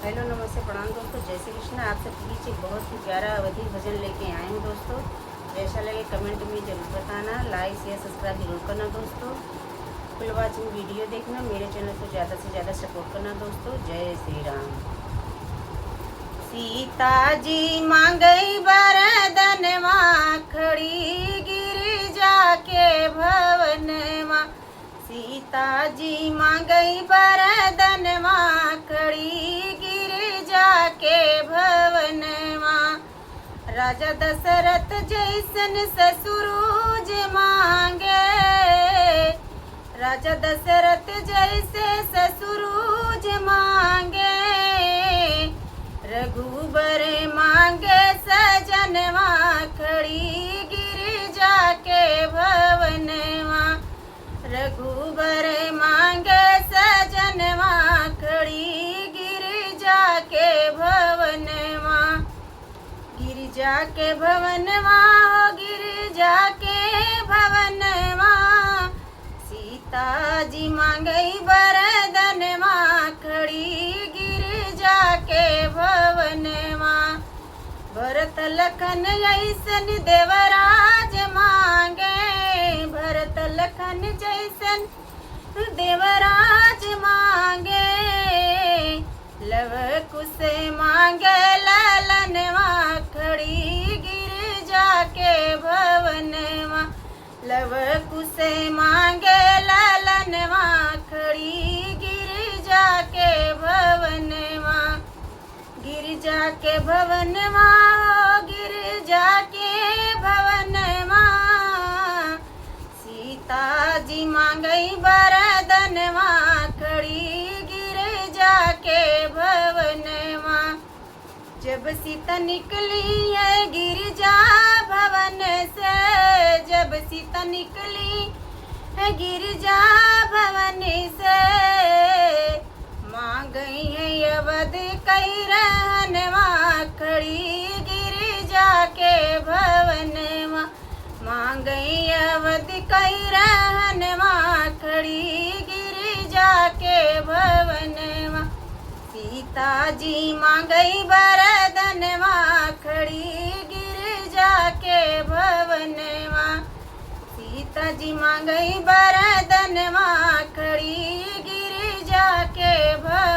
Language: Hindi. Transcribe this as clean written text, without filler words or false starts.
हेलो नमस्ते प्रणाम दोस्तों, जय श्री कृष्ण। आप सबके बीच एक बहुत ही प्यारा अवधि भजन लेके आए हूँ दोस्तों। जैसा लगे कमेंट में ज़रूर बताना, लाइक शेयर सब्सक्राइब जरूर करना दोस्तों। फुल वॉचिंग वीडियो देखना, मेरे चैनल को ज़्यादा से ज़्यादा सपोर्ट करना दोस्तों। जय श्री राम। सीता जी मांगई वरदनवा, खड़ी गिरिजा के भवनवा। सीता जी मांगई वरदनवा, खड़ी गिरिजा के भवनवा। राजा दशरथ जैसन ससुरूज मांगे, राजा दशरथ जैसे ससुरूज मांगे। रघुबर मांगे सजनवा, खड़ी गिरिजा के भवनवा। रघुबर मांगे सजनवा, खड़ी गिरिजा के भवनवा। गिरिजा के भवनवा हो, गिरिजा के भवनवा। सीता जी मांगई वरदनवा, खड़ी गिरिजा के भवनवा। भरत लखन ऐसन देवराज मांगे, भरत लखन जैसन देवराज मांगे। लव कुश मांगे ललनवा, खड़ी गिरिजा के भवनवा। लव कुश मांगे ललनवा, खड़ी गिरिजा के भवनवा। गिरिजा के भवनवा हो, गिरिजा के भवनवा। सीता जी मांगई वरदनवा, खड़ी गिरिजा के भवनवा। जब सीता निकली है गिरिजा भवन से, जब सीता निकली है गिरिजा भवन से। माँ गई है अवध कई रहनवा, खड़ी गिरिजा के भवनवा। माँ गई अवध कई रहनवा, खड़ी गिरिजा के भवनवा। सीता जी मांगई वरदनवा, खड़ी गिरिजा के भवनवा। सीता जी मांगई वरदनवा, खड़ी गिरिजा के भवनवा।